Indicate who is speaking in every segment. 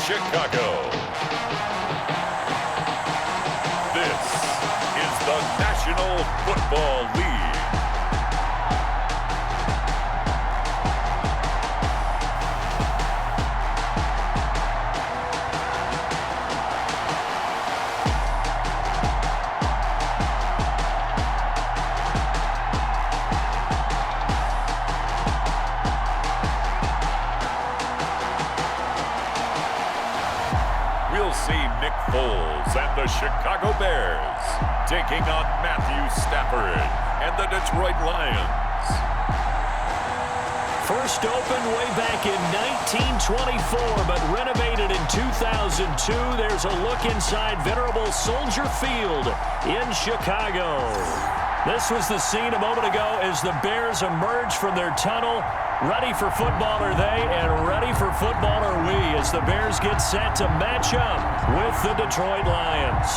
Speaker 1: Chicago. This is the National Football League. We'll see Nick Foles and the Chicago Bears taking on Matthew Stafford and the Detroit Lions.
Speaker 2: First opened way back in 1924, but renovated in 2002. There's a look inside venerable Soldier Field in Chicago. This was the scene a moment ago as the Bears emerged from their tunnel. Ready for football are they, and ready for football are we as the Bears get set to match up with the Detroit Lions.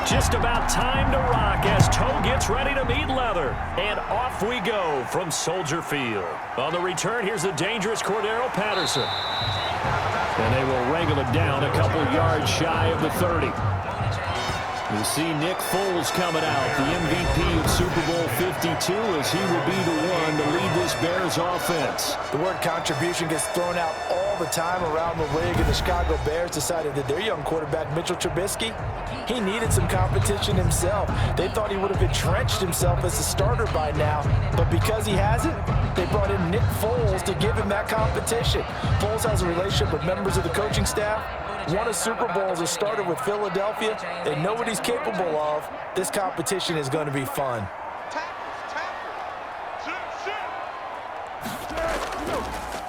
Speaker 2: Just about time to rock as toe gets ready to meet leather. And off we go from Soldier Field. On the return, here's the dangerous Cordarrelle Patterson. And they will wrangle it down a couple yards shy of the 30. You see Nick Foles coming out, the MVP of Super Bowl 52, as he will be the one to lead this Bears offense.
Speaker 3: The word contribution gets thrown out all the time around the league, and the Chicago Bears decided that their young quarterback, Mitchell Trubisky, he needed some competition himself. They thought he would have entrenched himself as a starter by now, but because he hasn't, they brought in Nick Foles to give him that competition. Foles has a relationship with members of the coaching staff, won a Super Bowl as a starter with Philadelphia. They know what he's capable of. This competition is going to be fun.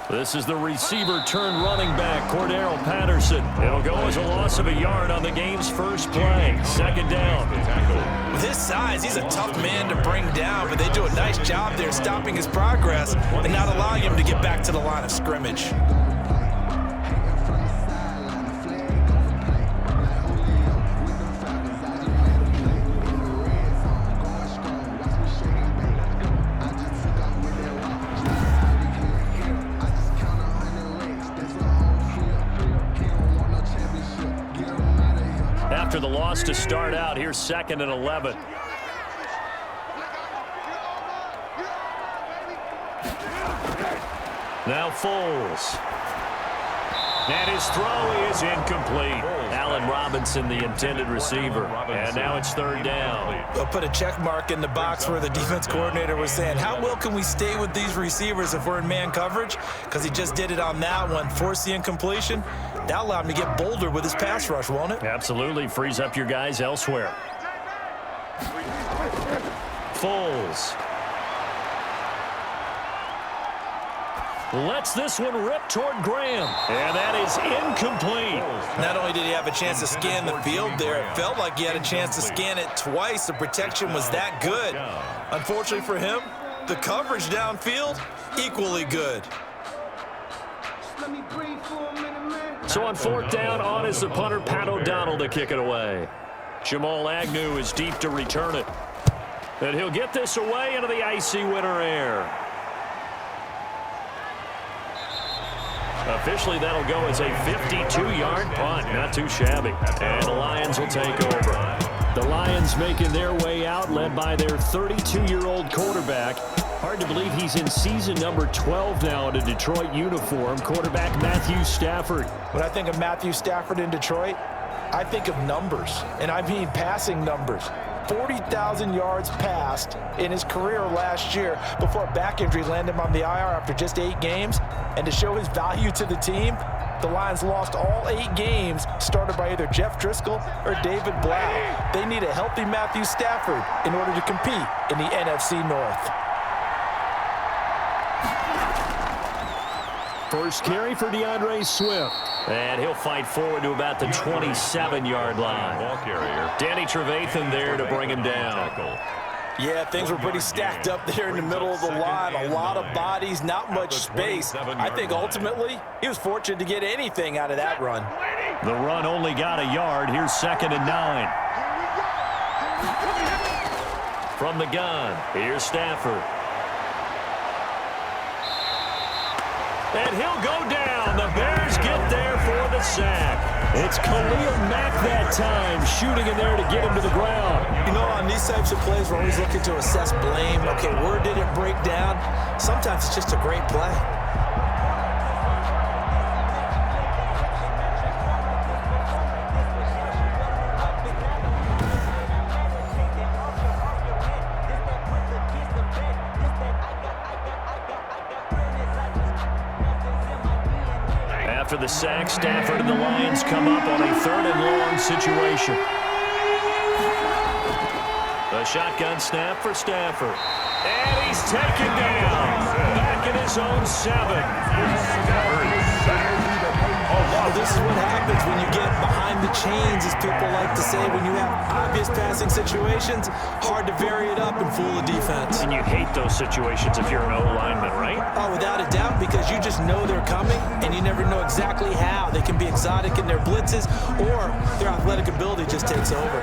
Speaker 2: This is the receiver turned running back, Cordarrelle Patterson. It'll go as a loss of a yard on the game's first play. Second down.
Speaker 3: With his size, he's a tough man to bring down, but they do a nice job there stopping his progress and not allowing him to get back to the line of scrimmage.
Speaker 2: After the loss to start out, here's 2nd and 11. Now Foles. And his throw is incomplete. Allen Robinson, the intended receiver. And now it's 3rd down.
Speaker 3: They'll put a check mark in the box where the defense coordinator was saying, how well can we stay with these receivers if we're in man coverage? Because he just did it on that one, forced the incompletion. That allowed him to get bolder with his pass rush, won't it?
Speaker 2: Absolutely. Frees up your guys elsewhere. Foles. Lets this one rip toward Graham. And that is incomplete.
Speaker 3: Not only did he have a chance to scan the field there, it felt like he had a chance to scan it twice. The protection was that good. Unfortunately for him, the coverage downfield, equally good.
Speaker 2: So on 4th down, on is the punter, Pat O'Donnell, to kick it away. Jamal Agnew is deep to return it. And he'll get this away into the icy winter air. Officially, that'll go as a 52-yard punt. Not too shabby. And the Lions will take over. The Lions making their way out, led by their 32-year-old quarterback. Hard to believe he's in season number 12 now in a Detroit uniform. Quarterback Matthew Stafford.
Speaker 3: When I think of Matthew Stafford in Detroit, I think of numbers, and I mean passing numbers. 40,000 yards passed in his career last year before a back injury landed him on the IR after just 8 games. And to show his value to the team, the Lions lost all 8 games started by either Jeff Driscoll or David Blau. They need a healthy Matthew Stafford in order to compete in the NFC North.
Speaker 2: First carry for DeAndre Swift. And he'll fight forward to about the 27-yard line.
Speaker 1: Ball carrier.
Speaker 2: Danny Trevathan there to bring him down.
Speaker 3: Yeah, things were pretty stacked up there in the middle of the line. A lot of bodies, not much space. I think ultimately he was fortunate to get anything out of that run.
Speaker 2: The run only got a yard. Here's 2nd and 9. From the gun, here's Stafford. And he'll go down. The Bears get there for the sack. It's Khalil Mack that time, shooting in there to get him to the ground.
Speaker 3: You know, on these types of plays, we're always looking to assess blame. Okay, where did it break down? Sometimes it's just a great play.
Speaker 2: After the sack, Stafford and the Lions come up on a 3rd and long situation. A shotgun snap for Stafford. And he's taken down. Back in his own 7.
Speaker 3: Oh, this is what happens when you get behind the chains, as people like to say. When you have obvious passing situations, hard to vary it up and fool the defense.
Speaker 2: And you hate those situations if you're an O-lineman, right?
Speaker 3: Oh, without a doubt, because you just know they're coming, and you never know exactly how. They can be exotic in their blitzes, or their athletic ability just takes over.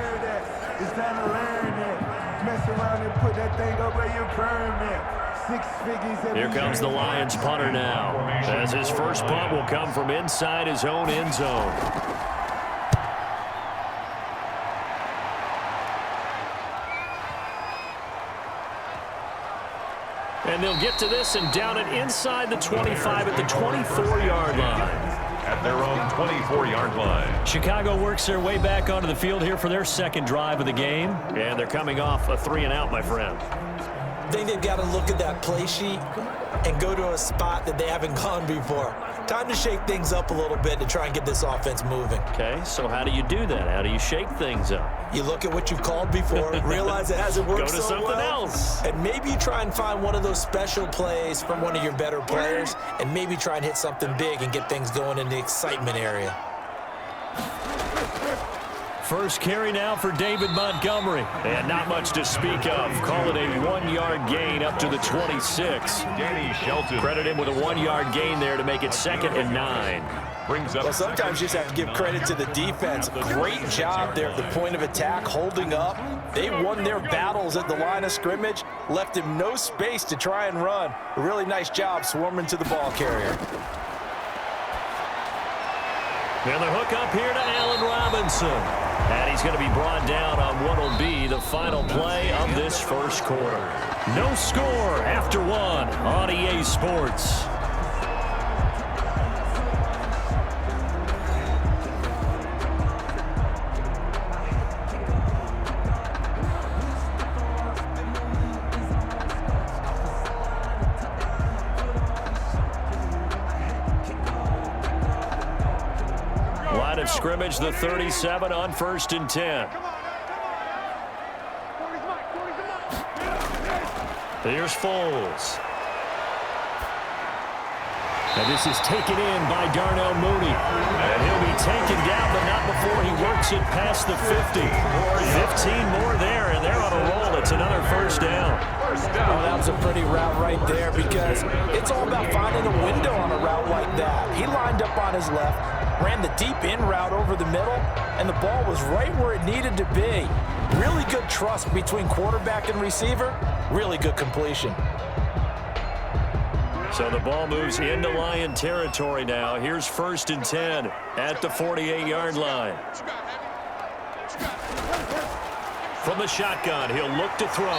Speaker 4: It's time to learn that. Mess around and put that thing up where you permit. 6 figures.
Speaker 2: Here comes the Lions punter now, as his first punt will come from inside his own end zone. And they'll get to this and down it inside the 25 at the 24-yard line.
Speaker 1: At their own 24-yard line.
Speaker 2: Chicago works their way back onto the field here for their 2nd drive of the game. And they're coming off a 3-and-out, my friend.
Speaker 3: I think they've got to look at that play sheet and go to a spot that they haven't gone before. Time to shake things up a little bit to try and get this offense moving.
Speaker 2: Okay, so how do you do that? How do you shake things up?
Speaker 3: You look at what you've called before, realize it hasn't worked
Speaker 2: Go to
Speaker 3: so
Speaker 2: something
Speaker 3: well,
Speaker 2: else.
Speaker 3: and maybe you try and find one of those special plays from one of your better players, and maybe try and hit something big and get things going in the excitement area.
Speaker 2: First carry now for David Montgomery. And not much to speak of. Call it a 1-yard gain up to the 26.
Speaker 1: Danny Shelton.
Speaker 2: Credit him with a 1-yard gain there to make it 2nd and 9.
Speaker 1: Brings up.
Speaker 3: Well, sometimes you just have to give credit to the defense. Great job there at the point of attack, holding up. They won their battles at the line of scrimmage, left him no space to try and run. A really nice job swarming to the ball carrier.
Speaker 2: And the hook up here to Allen Robinson. And he's going to be brought down on what will be the final play of this first quarter. No score after 1 on EA Sports. Line of scrimmage, the 37 on 1st and 10. Here's Foles. And this is taken in by Darnell Mooney. And he'll be taken down, but not before he works it past the 50. 15 more there, and they're on a roll. It's another first down.
Speaker 3: Oh, that was a pretty route right there, because it's all about finding a window on a route like that. He lined up on his left, ran the deep in route over the middle, and the ball was right where it needed to be. Really good trust between quarterback and receiver. Really good completion.
Speaker 2: So the ball moves into Lion territory now. Here's 1st and 10 at the 48-yard line. From the shotgun, he'll look to throw.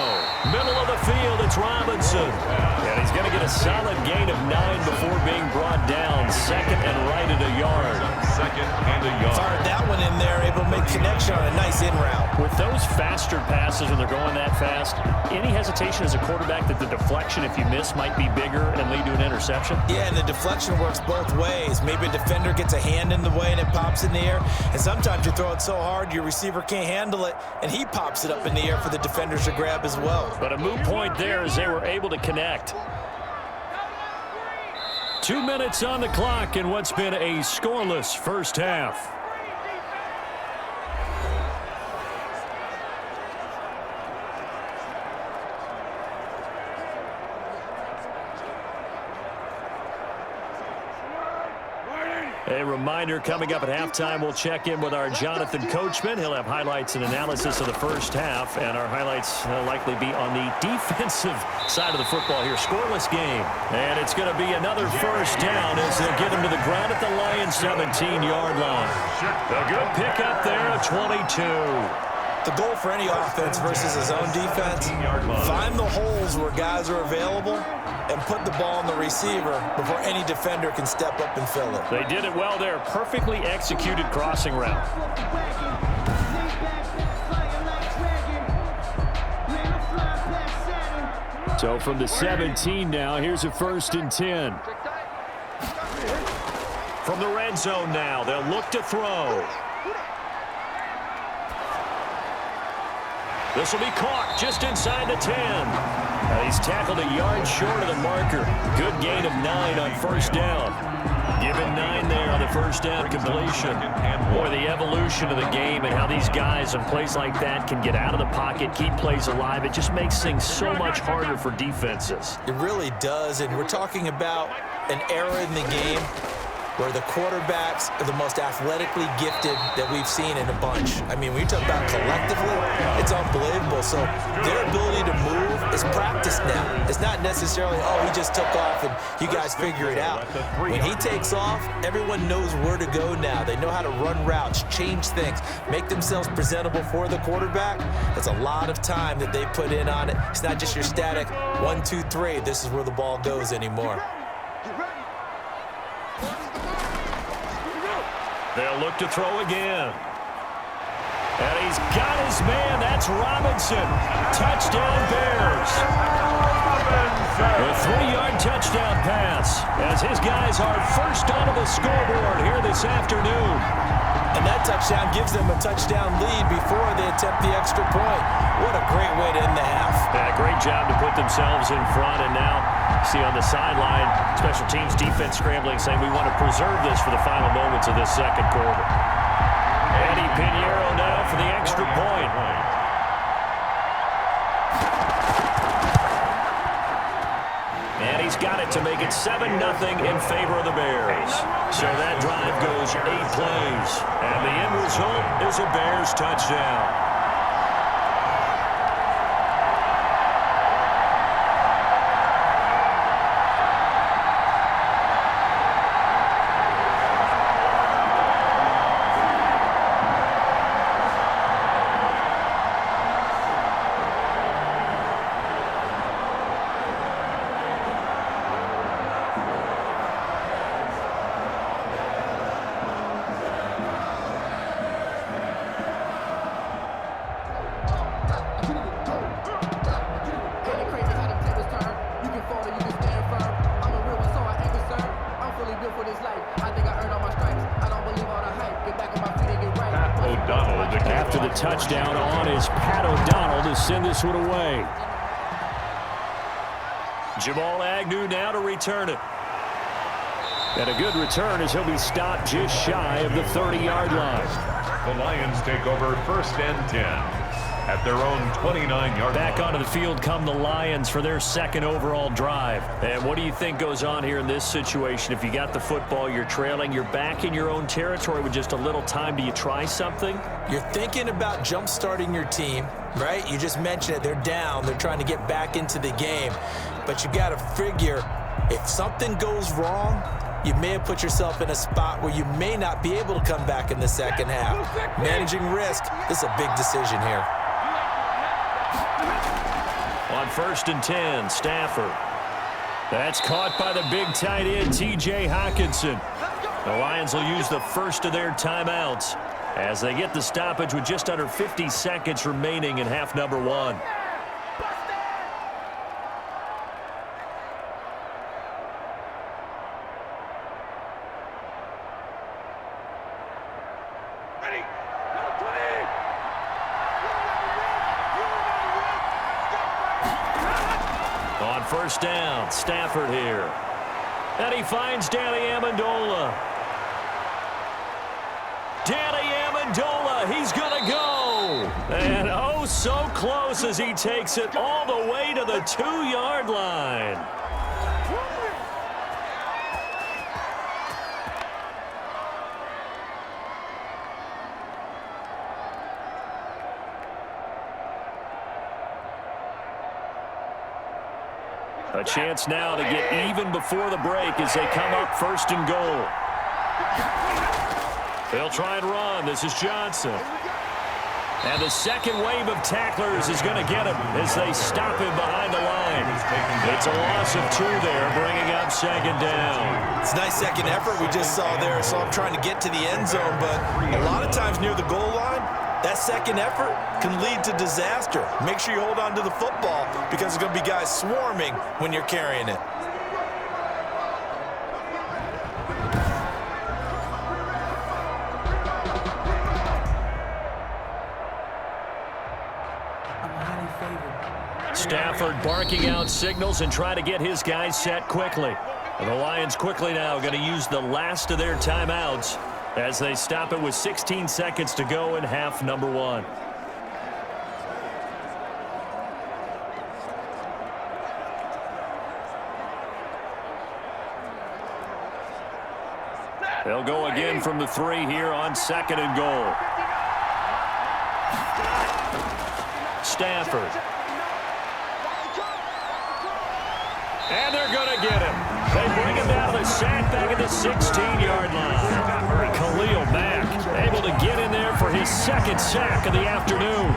Speaker 2: Middle of the field, it's Robinson. And he's going to get a solid gain of 9 before being brought down. 2nd and right at a yard.
Speaker 1: 2nd and a yard.
Speaker 3: Fired that one in there, able to make connection on a nice in route.
Speaker 2: With those faster passes when they're going that fast, any hesitation as a quarterback that the deflection, if you miss, might be bigger and lead to an interception?
Speaker 3: Yeah, and the deflection works both ways. Maybe a defender gets a hand in the way and it pops in the air. And sometimes you throw it so hard your receiver can't handle it, and he pops it up in the air for the defenders to grab as well.
Speaker 2: But a moot point there as they were able to connect. 2 minutes on the clock in what's been a scoreless first half. A reminder, coming up at halftime, we'll check in with our Jonathan Coachman. He'll have highlights and analysis of the first half, and our highlights will likely be on the defensive side of the football here. Scoreless game, and it's going to be another first down as they'll get him to the ground at the Lions' 17-yard line. A good pickup there of 22.
Speaker 3: The goal for any offense versus his own defense, find the holes where guys are available and put the ball on the receiver before any defender can step up and fill it.
Speaker 2: They did it well there. Perfectly executed crossing route. So from the 17 now, here's a 1st and 10. From the red zone now, they'll look to throw. This will be caught just inside the 10. He's tackled a yard short of the marker. Good gain of 9 on first down. Given 9 there on the first down completion. Boy, the evolution of the game and how these guys in plays like that can get out of the pocket, keep plays alive. It just makes things so much harder for defenses.
Speaker 3: It really does, and we're talking about an era in the game where the quarterbacks are the most athletically gifted that we've seen in a bunch. I mean, when you talk about collectively, it's unbelievable. So their ability to move is practiced now. It's not necessarily, oh, he just took off and you guys figure it out. When he takes off, everyone knows where to go now. They know how to run routes, change things, make themselves presentable for the quarterback. That's a lot of time that they put in on it. It's not just your static 1, 2, 3. This is where the ball goes anymore.
Speaker 2: They'll look to throw again. And he's got his man. That's Robinson. Touchdown, Bears. A 3-yard touchdown pass as his guys are first onto the scoreboard here this afternoon.
Speaker 3: And that touchdown gives them a touchdown lead before they attempt the extra point. What a great way to end the half.
Speaker 2: Yeah, great job to put themselves in front. And now, see on the sideline, special teams defense scrambling, saying we want to preserve this for the final moments of this second quarter. Eddie Pinheiro now for the extra point. And he's got it to make it 7-0 in favor of the Bears. So that drive goes 8 plays. And the end result is a Bears touchdown. After the touchdown on is Pat O'Donnell to send this one away. Jamal Agnew now to return it. And a good return as he'll be stopped just shy of the 30-yard line.
Speaker 1: The Lions take over 1st and 10 at their own 29-yard line.
Speaker 2: Back onto the field come the Lions for their second overall drive. And what do you think goes on here in this situation? If you got the football, you're trailing, you're back in your own territory with just a little time. Do you try something?
Speaker 3: You're thinking about jump-starting your team, right? You just mentioned it. They're down. They're trying to get back into the game. But you got to figure if something goes wrong, you may have put yourself in a spot where you may not be able to come back in the second half. Managing risk, this is a big decision here.
Speaker 2: On 1st and 10, Stafford. That's caught by the big tight end, T.J. Hockenson. The Lions will use the first of their timeouts as they get the stoppage with just under 50 seconds remaining in half number 1. On 1st down, Stafford here. And he finds Danny Amendola. Danny Amendola, he's going to go. And oh, so close as he takes it all the way to the 2-yard line. A chance now to get even before the break as they come up 1st and goal. They'll try and run. This is Johnson. And the second wave of tacklers is going to get him as they stop him behind the line. It's a loss of 2 there, bringing up 2nd down.
Speaker 3: It's a nice second effort we just saw there. So I'm trying to get to the end zone, but a lot of times near the goal line, that second effort can lead to disaster. Make sure you hold on to the football because there's going to be guys swarming when you're carrying it.
Speaker 2: Stafford barking out signals and trying to get his guys set quickly. And the Lions quickly now going to use the last of their timeouts as they stop it with 16 seconds to go in half number 1. They'll go again from the 3 here on 2nd and goal. Stafford. And they're going to get him. They bring him down to the sack back at the 16-yard line. Khalil Mack able to get in there for his 2nd sack of the afternoon.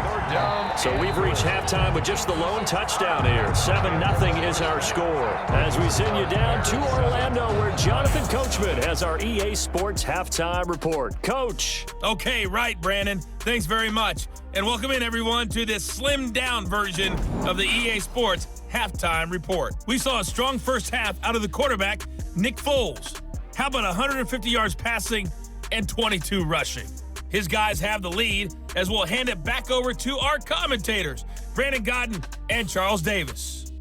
Speaker 2: So we've reached halftime with just the lone touchdown here. 7-0 is our score. As we send you down to Orlando where Jonathan Coachman has our EA Sports halftime report. Coach.
Speaker 5: Okay, right, Brandon. Thanks very much. And welcome in, everyone, to this slimmed-down version of the EA Sports halftime report. We saw a strong first half out of the quarterback, Nick Foles. How about 150 yards passing and 22 rushing? His guys have the lead as we'll hand it back over to our commentators, Brandon Godden and Charles Davis.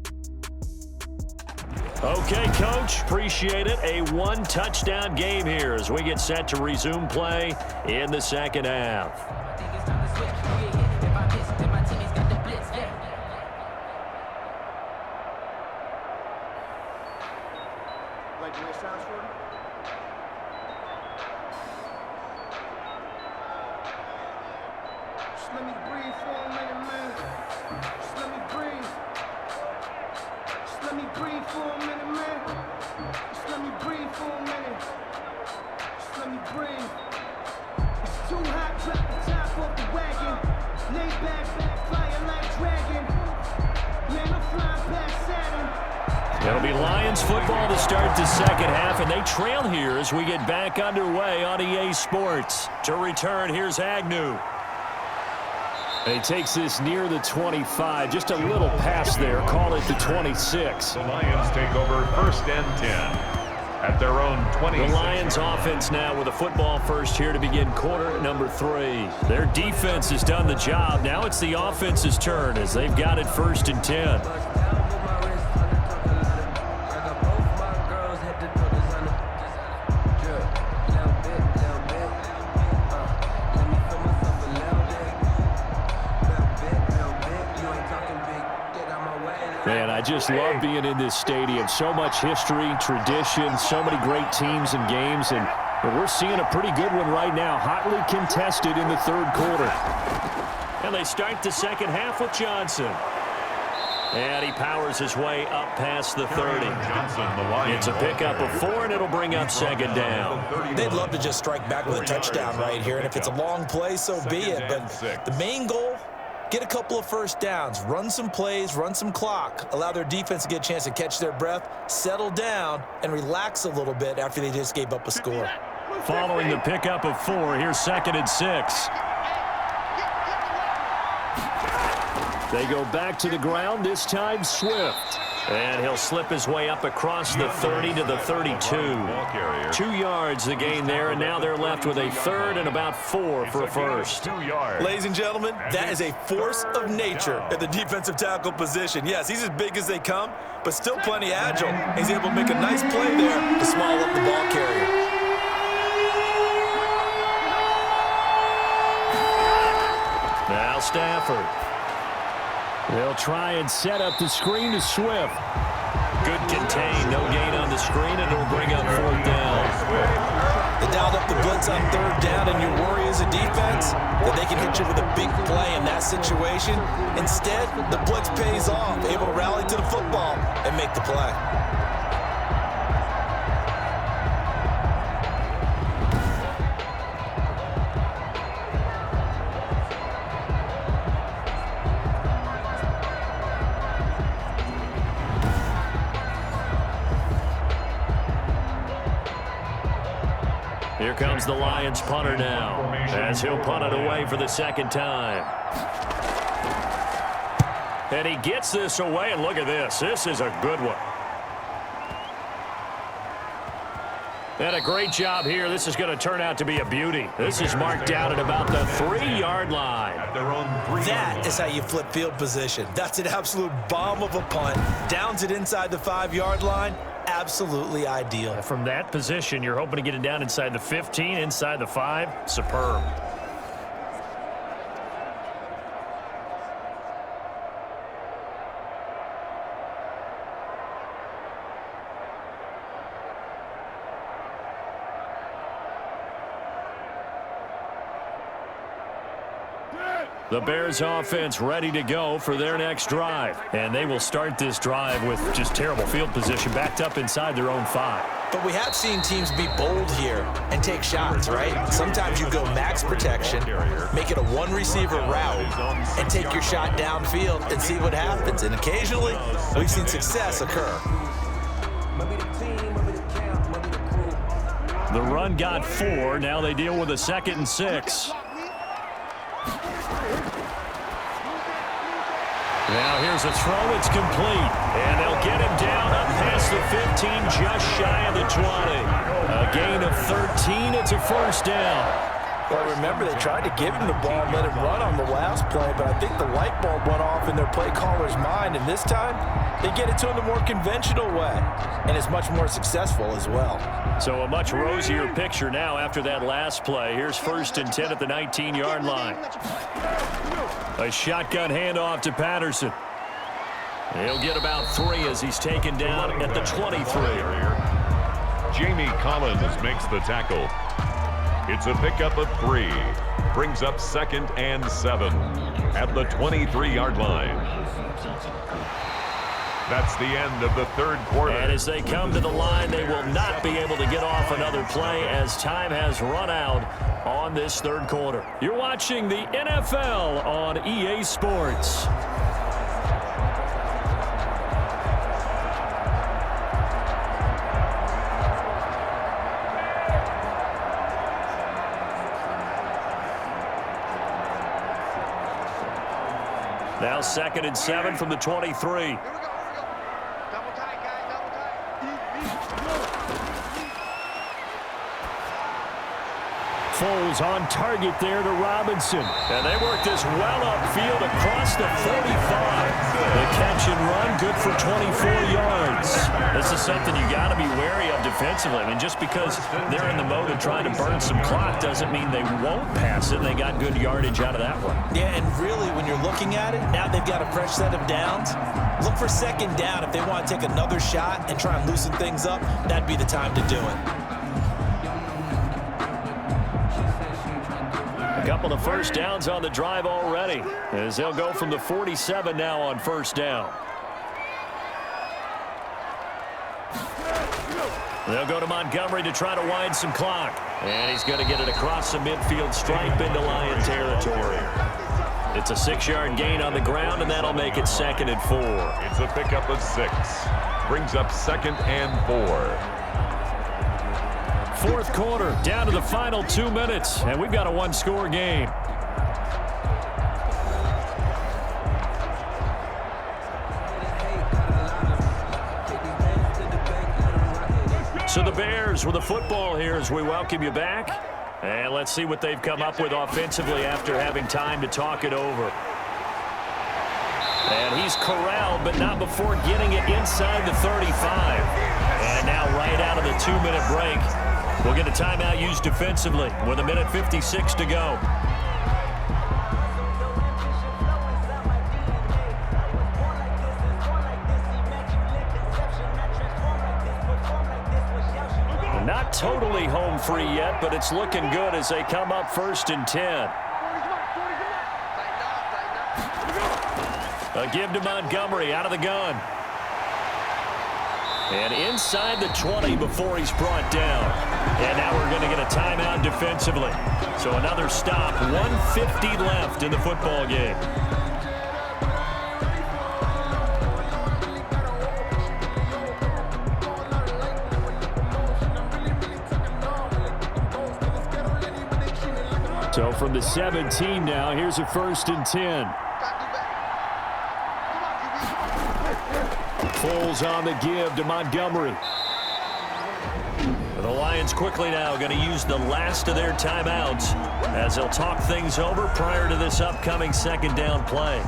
Speaker 2: Okay, Coach, appreciate it. A 1-touchdown game here as we get set to resume play in the second half.
Speaker 6: Let me breathe for a minute, man. Just let me breathe. Just let me breathe for a minute, man. Just let me breathe for a minute. Just let me breathe. It's too hot, drop the top off the wagon. Lay back, flying like dragon. Man, I'm flying past Saturn.
Speaker 2: It'll be Lions football to start the second half, and they trail here as we get back underway on EA Sports. To return, here's Agnew. And he takes this near the 25, just a little pass there, call it the 26.
Speaker 1: The Lions take over 1st and 10 at their own 26.
Speaker 2: The Lions offense now with a football first here to begin quarter number 3. Their defense has done the job. Now it's the offense's turn as they've got it 1st and 10. Man, I just love being in this stadium. So much history, tradition, so many great teams and games, and we're seeing a pretty good one right now, hotly contested in the 3rd quarter. And they start the second half with Johnson. And he powers his way up past the 30. It's a pickup of 4, and it'll bring up 2nd down.
Speaker 3: They'd love to just strike back with a touchdown right here, and if it's a long play, so be it. But the main goal, get a couple of first downs, run some plays, run some clock, allow their defense to get a chance to catch their breath, settle down, and relax a little bit after they just gave up a score.
Speaker 2: Following the pickup of 4, here's 2nd and 6. They go back to the ground, this time Swift. And he'll slip his way up across the 30 to the 32. 2 yards the gain there, and now they're left with a third and about 4 for a first.
Speaker 3: Ladies and gentlemen, that is a force of nature at the defensive tackle position. Yes, he's as big as they come, but still plenty agile. He's able to make a nice play there to small up the ball carrier.
Speaker 2: Now Stafford. They'll try and set up the screen to Swift. Good contain, no gain on the screen, and it'll bring up 4th down.
Speaker 3: They dialed up the blitz on 3rd down, and your worry as a defense that they can hit you with a big play in that situation. Instead, the blitz pays off, able to rally to the football and make the play.
Speaker 2: Here comes the Lions punter now, as he'll punt it away for the 2nd time. And he gets this away, and look at this. This is a good one. And a great job here. This is going to turn out to be a beauty. This is marked down at about the 3-yard line.
Speaker 3: That is how you flip field position. That's an absolute bomb of a punt. Downs it inside the 5-yard line. Absolutely ideal.
Speaker 2: From that position, you're hoping to get it down inside the 15, inside the 5. Superb. The Bears offense ready to go for their next drive. And they will start this drive with just terrible field position, backed up inside their own 5.
Speaker 3: But we have seen teams be bold here and take shots, right? Sometimes you go max protection, make it a one-receiver route, and take your shot downfield and see what happens. And occasionally, we've seen success occur.
Speaker 2: The run got 4. Now they deal with a 2nd and 6. Now here's a throw. It's complete. And they'll get him down up past the 15, just shy of the 20. A gain of 13. It's a 1st down.
Speaker 3: Well, remember, they tried to give him the ball and let him run on the last play, but I think the light bulb went off in their play caller's mind, and this time they get it to him the more conventional way, and it's much more successful as well.
Speaker 2: So a much rosier picture now after that last play. Here's 1st and 10 at the 19-yard line. A shotgun handoff to Patterson. He'll get about 3 as he's taken down at the 23.
Speaker 1: Jamie Collins makes the tackle. It's a pickup of 3. Brings up 2nd and 7 at the 23-yard line. That's the end of the 3rd quarter.
Speaker 2: And as they come to the line, they will not be able to get off another play as time has run out on this 3rd quarter. You're watching the NFL on EA Sports. Now 2nd and 7 from the 23. Foles on target there to Robinson. And they work this well upfield across the 45. The catch and run, good for 24 yards. This is something you got to be wary of defensively. I mean, just because they're in the mode of trying to burn some clock doesn't mean they won't pass it. They got good yardage out of that one.
Speaker 3: Yeah, and really, when you're looking at it, now they've got a fresh set of downs. Look for 2nd down. If they want to take another shot and try and loosen things up, that'd be the time to do it.
Speaker 2: A couple of 1st downs on the drive already, as they'll go from the 47 now on 1st down. They'll go to Montgomery to try to wind some clock. And he's going to get it across the midfield stripe into Lion territory. It's a 6-yard gain on the ground, and that'll make it 2nd and 4.
Speaker 1: It's a pickup of 6. Brings up 2nd and 4.
Speaker 2: 4th quarter, down to the final 2 minutes, and we've got a 1-score game. So the Bears with the football here as we welcome you back. And let's see what they've come up with offensively after having time to talk it over. And he's corralled, but not before getting it inside the 35. And now right out of the 2-minute break, we'll get a timeout used defensively with 1:56 to go. Not totally home free yet, but it's looking good as they come up 1st and 10. A give to Montgomery out of the gun. And inside the 20 before he's brought down. And now we're going to get a timeout defensively. So another stop, 1:50 left in the football game. So from the 17 now, here's a 1st and 10. Foles on the give to Montgomery. The Lions quickly now going to use the last of their timeouts as they'll talk things over prior to this upcoming 2nd down play.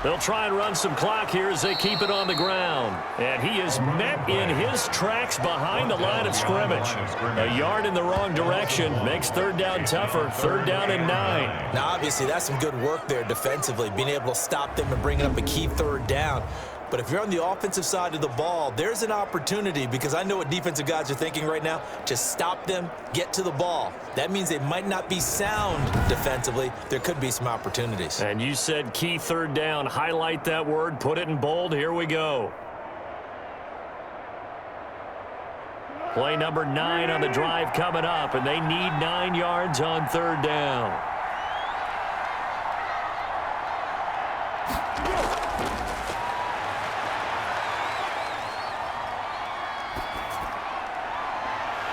Speaker 2: They'll try and run some clock here as they keep it on the ground. And he is met in his tracks behind the line of scrimmage. A yard in the wrong direction makes 3rd down tougher. 3rd down and 9.
Speaker 3: Now, obviously, that's some good work there defensively, being able to stop them and bringing up a key 3rd down. But if you're on the offensive side of the ball, there's an opportunity, because I know what defensive guys are thinking right now, to stop them, get to the ball. That means they might not be sound defensively. There could be some opportunities.
Speaker 2: And you said key 3rd down. Highlight that word. Put it in bold. Here we go. Play number 9 on the drive coming up, and they need 9 yards on 3rd down.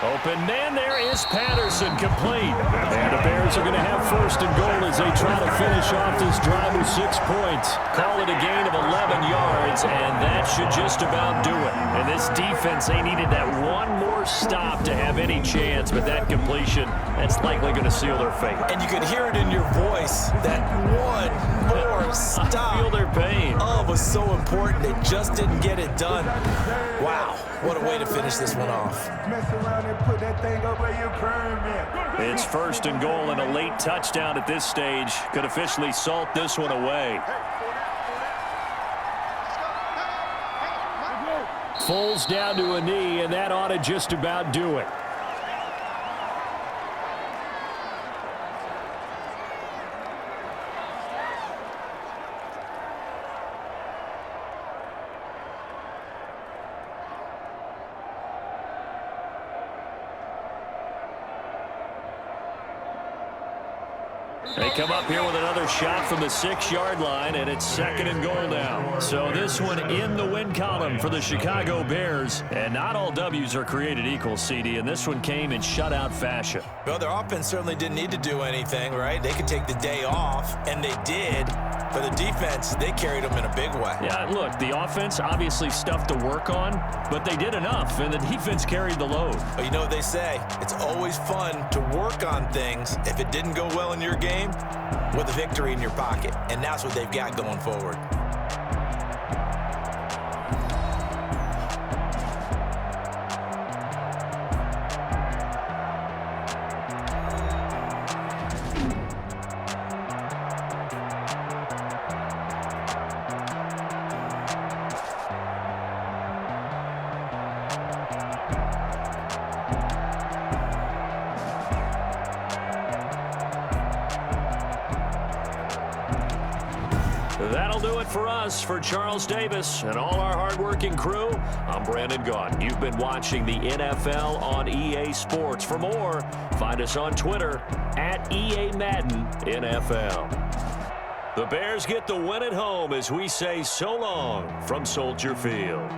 Speaker 2: Open man, there is Patterson, complete. And the Bears are going to have 1st and goal as they try to finish off this drive with 6 points. Call it a gain of 11 yards, and that should just about do it. And this defense, they needed that one more stop to have any chance, but that completion, that's likely going to seal their fate.
Speaker 3: And you could hear it in your voice, that one more stop.
Speaker 2: I feel their pain.
Speaker 3: Oh, it was so important. They just didn't get it done. Wow, what a way to finish this one off.
Speaker 4: Mess around and put that thing over your permit.
Speaker 2: It's 1st and goal, and a late touchdown at this stage could officially salt this one away. Foles down to a knee, and that ought to just about do it. They come up here with another shot from the 6-yard line, and it's 2nd and goal now. So this one in the win column for the Chicago Bears. And not all W's are created equal, CD, and this one came in shutout fashion.
Speaker 3: Well, their offense certainly didn't need to do anything, right? They could take the day off, and they did. For the defense, they carried them in a big way.
Speaker 2: Yeah, look, the offense obviously stuff to work on, but they did enough, and the defense carried the load.
Speaker 3: But you know what they say, it's always fun to work on things if it didn't go well in your game with a victory in your pocket, and that's what they've got going forward.
Speaker 2: That'll do it for us. For Charles Davis and all our hardworking crew, I'm Brandon Gaudin. You've been watching the NFL on EA Sports. For more, find us on Twitter @EA Madden NFL. The Bears get the win at home as we say so long from Soldier Field.